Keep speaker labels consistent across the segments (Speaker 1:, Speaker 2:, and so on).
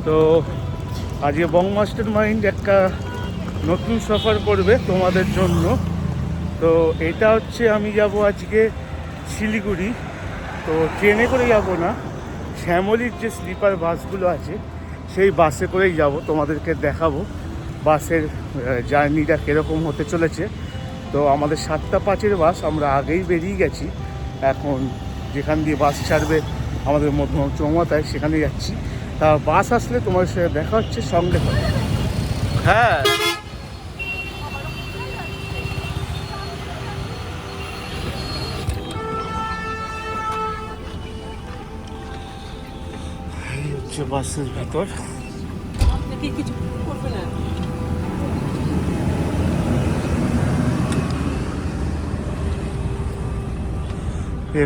Speaker 1: তো আজকে বং master mind একটা নতুন সফর করবে তোমাদের জন্য। তো এটা হচ্ছে আমি যাব আজকে শিলিগুড়ি। তো ট্রেনে করে যাব না, শ্যামলীর যে স্লিপার বাসগুলো আছে সেই বাসে করেই যাব। তোমাদেরকে দেখাবো বাসের জার্নিটা কীরকম হতে চলেছে। তো আমাদের 7:05 বাস, আমরা আগেই বেরিয়ে গেছি। এখন যেখান দিয়ে বাস ছাড়বে আমাদের চৌমাথায়, সেখানে যাচ্ছি। তা বাস আসলে তোমার সাথে দেখা হচ্ছে, সঙ্গে হ্যাঁ এই হচ্ছে বাসের ভিতর।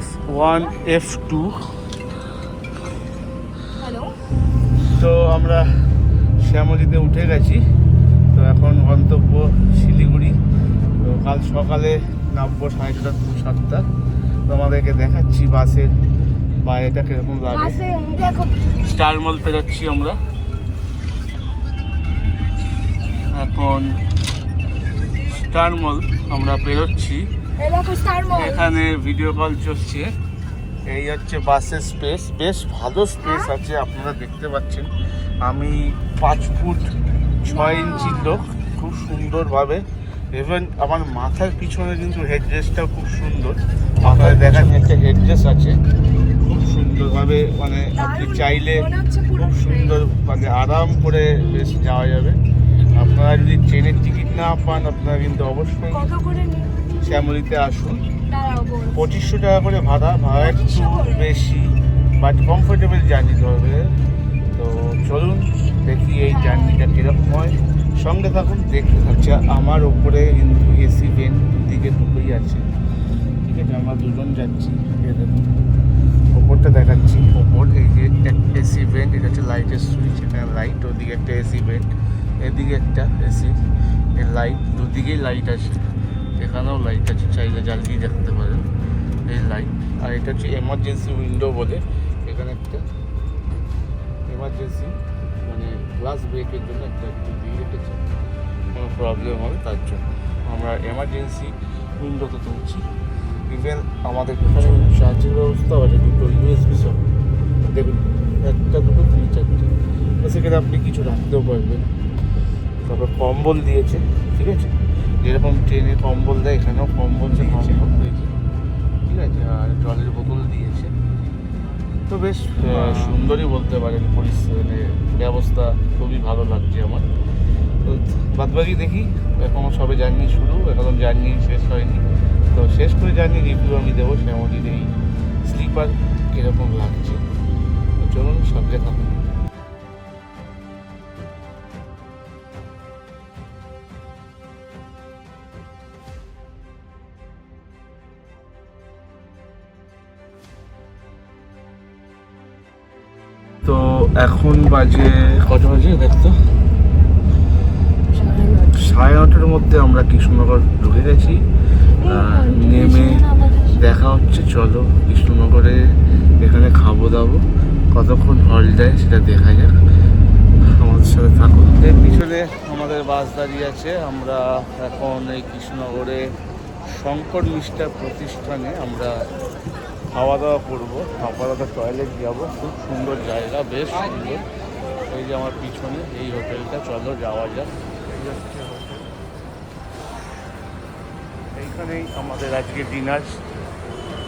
Speaker 1: F1 F2। তো আমরা শ্যামলীতে উঠে গেছি। তো এখন গন্তব্য শিলিগুড়ি। তো কাল সকালে নামবো 6:30 থেকে 7টা। তো আমাদেরকে দেখাচ্ছি বাসের বাইরেটা কীরকম লাগে। স্টার মল পেরোচ্ছি আমরা এখন। স্টার মল আমরা পেরোচ্ছি, এখানে ভিডিও কল চলছে। এই হচ্ছে বাসের স্পেস, বেশ ভালো স্পেস আছে, আপনারা দেখতে পাচ্ছেন। আমি 5 ফুট 6 ইঞ্চির লোক, খুব সুন্দরভাবে। ইভেন আমার মাথার পিছনে কিন্তু হেডরেস্টটাও খুব সুন্দর। আপনারা দেখেন একটা হেডরেস্ট আছে, খুব সুন্দরভাবে, মানে আপনি চাইলে খুব সুন্দর মানে আরাম করে বেশ যাওয়া যাবে। আপনারা যদি ট্রেনের টিকিট না পান, আপনারা কিন্তু অবশ্যই শ্যামলীতে আসুন। 2500 টাকা করে ভাড়া একটু বেশি, বাট কমফোর্টেবল জার্নি ধরবে। তো চলুন দেখি এই জার্নিটা কীরকম হয়, সঙ্গে থাকুন, দেখতে থাকছে। আমার ওপরে কিন্তু এসি ভেন্ট দুদিকে দুটোই আছে, ঠিক আছে। আমরা দুজন যাচ্ছি, দেখুন ওপরটা দেখাচ্ছি। ওপর এই যে এসি ভেন্ট, এটা হচ্ছে লাইটের সুইচ, এখানে লাইট, ওদিকে একটা এসি ভেন্ট, এদিকে একটা এসি লাইট, দুদিকেই লাইট আছে। এখানেও লাইট আছে, চাইলে জ্বালিয়ে দেখতে পারেন এই লাইট। আর এটা হচ্ছে এমার্জেন্সি উইন্ডো বলে, এখানে একটা এমার্জেন্সি মানে গ্লাস ব্রেকের জন্য একটা একটু দিয়ে রেখেছে, কোনো প্রবলেম হবে তার জন্য আমরা এমার্জেন্সি উইন্ডোতে তুলছি। ইভেন আমাদের এখানে চার্জের ব্যবস্থাও আছে, দুটো USB সব দেখুন, একটা দুটো 3-4টে, তো সেখানে আপনি কিছু রাখতেও পারবেন। তারপর কম্বল দিয়েছে, ঠিক আছে, যেরকম ট্রেনে কম্বল দেয় এখানেও কম্বল দিয়েছে, ঠিক আছে। আর জলের বোতল দিয়েছে। তো বেশ সুন্দরই বলতে পারেন, পরিস্থিতি ব্যবস্থা খুবই ভালো লাগছে আমার। তো বাদবাকি দেখি, এখনও সবে জার্নি শুরু, এখন জার্নি শেষ হয়নি। তো শেষ করে জার্নি রিভিউ আমি দেবো শ্যামলীর এই স্লিপার কীরকম লাগছে। তো চলুন সঙ্গে থাকুন। তো এখন বাজে কত বাজে দেখতো, 9:30-এর মধ্যে আমরা কৃষ্ণনগর ঢুকে গেছি। নেমে দেখা হচ্ছে, চলো কৃষ্ণনগরে এখানে খাবো দাবো, কতক্ষণ হল দেয় সেটা দেখা যাক। আমাদের সাথে থাকো। এর পিছনে আমাদের বাস দাঁড়িয়ে আছে। আমরা এখন এই কৃষ্ণনগরে শঙ্কর মিষ্টার প্রতিষ্ঠানে আমরা খাওয়া দাওয়া করবো, আপাতত টয়লেট যাবো। খুব সুন্দর জায়গা, বেশ সুন্দর। এই যে আমার পিছনে এই হোটেলটা, চলো যাওয়া যাক। এইখানেই আমাদের আজকে ডিনার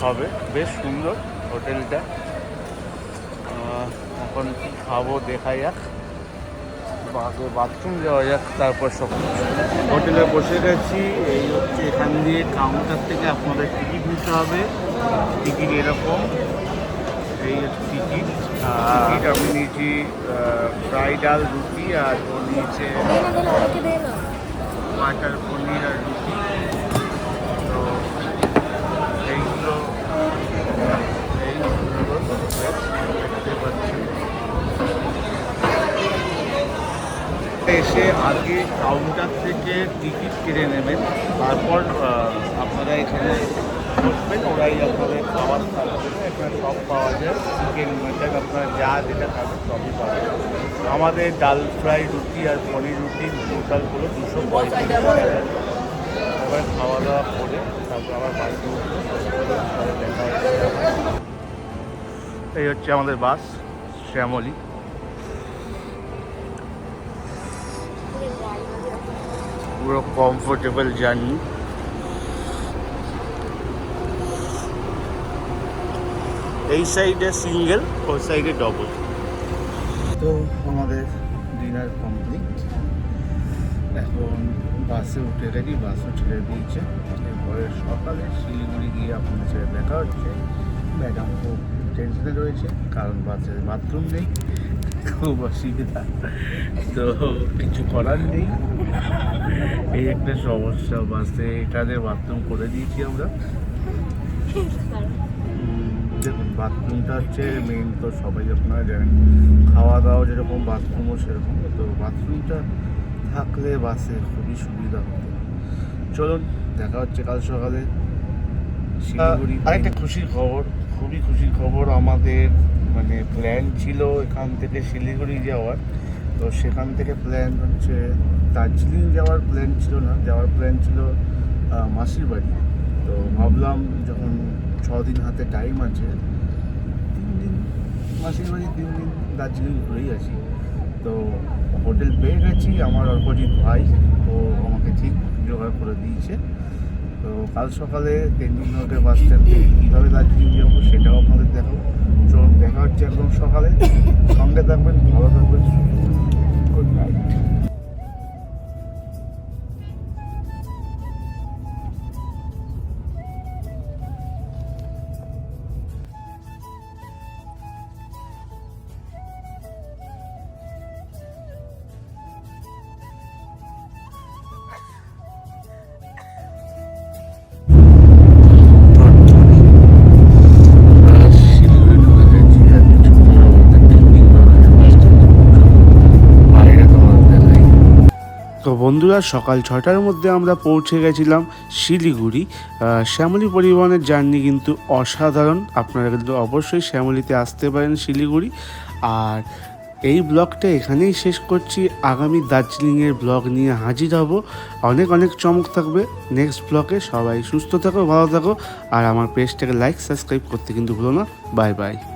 Speaker 1: হবে, বেশ সুন্দর হোটেলটা। এখন কি খাবো দেখা যাক, বাথরুম যাওয়া যাক, তারপর সব। হোটেলে বসে গেছি। এই হচ্ছে এখান দিয়ে কাউন্টার থেকে আপনাদের টিকিট নিতে হবে। টিকিট এরকম, এই হচ্ছে টিকিট। টিকিট আমি নিয়েছি ফ্রাই ডাল রুটি, আর ও নিয়েছে বাটার পনির আর রুটি। তো এইগুলো দেখতে পাচ্ছি। এসে আগে কাউন্টার থেকে টিকিট কেটে নেবেন, তারপর আপনারা এখানে বসবেন। ওরাই আপনাদের খাবার থাকবে, এখানে সব পাওয়া যায়, চিকেন মাটন, আপনারা যা যেটা খাবেন সবই পাওয়া যায়। আমাদের ডাল ফ্রাই রুটি আর পনির রুটি টোটাল হলো 235 টাকা। এবার খাওয়া দাওয়া করে তারপর আবার বাড়িতে দেখা হচ্ছে। এই হচ্ছে আমাদের বাস শ্যামলী। পুরো কমফোর্টেবল জার্নি। এই সাইডে সিঙ্গেল, ওই সাইডে ডবল। তো আমাদের ডিনার কমপ্লিট, এখন বাসে উঠে গেছি, বাসও ছেড়ে দিয়েছে। এরপরে সকালে শিলিগুড়ি গিয়ে আপনাদের সাথে দেখা হচ্ছে। ম্যাডাম খুব টেনশনে রয়েছে কারণ বাসে বাথরুম নেই, খুব অসুবিধা। তো কিছু করার নেই, এই একটা সমস্যা। বাসে এখানে বাথরুম করে দিয়েছি আমরা। দেখুন বাথরুমটা হচ্ছে মেন, তো সবাই আপনারা জানেন, খাওয়া দাওয়া যেরকম বাথরুমও সেরকম। তো বাথরুমটা থাকলে বাসে খুবই সুবিধা হতো। চলুন দেখা হচ্ছে কাল সকালে শিলিগুড়ি। আরেকটা খুশির খবর, খুবই খুশির খবর, আমাদের মানে প্ল্যান ছিল এখান থেকে শিলিগুড়ি যাওয়ার। তো সেখান থেকে প্ল্যান হচ্ছে দার্জিলিং যাওয়ার প্ল্যান ছিল না, যাওয়ার প্ল্যান ছিল মাসির বাড়ি। তো ভাবলাম যখন 6 দিন হাতে টাইম আছে, 3 দিন মাসির বাড়ি, 3 দিন দার্জিলিং ঘুরেই আছি। তো হোটেল পেয়ে গেছি, আমার অল্পজিৎ ভাই ও আমাকে ঠিক জোগাড় করে দিয়েছে। তো কাল সকালে তেমনি হোটেল বাস স্ট্যান্ড থেকে কীভাবে দার্জিলিং যাবো সেটাও আপনাদের দেখাবো। চলুন দেখা হচ্ছে একদম সকালে, সঙ্গে থাকবেন, ভালো থাকবেন, গুড নাইট। তো বন্ধুরা, সকাল 6টার মধ্যে আমরা পৌঁছে গেছিলাম শিলিগুড়ি। শ্যামলী পরিবহনের জার্নি কিন্তু অসাধারণ, আপনারা কিন্তু অবশ্যই শ্যামলীতে আসতে পারেন শিলিগুড়ি। আর এই ব্লগটা এখানেই শেষ করছি, আগামী দার্জিলিংয়ের ব্লগ নিয়ে হাজির হব। অনেক অনেক চমক থাকবে নেক্সট ব্লগে। সবাই সুস্থ থাকো, ভালো থাকো, আর আমার পেজটাকে লাইক সাবস্ক্রাইব করতে কিন্তু ভুলো না। Bye bye.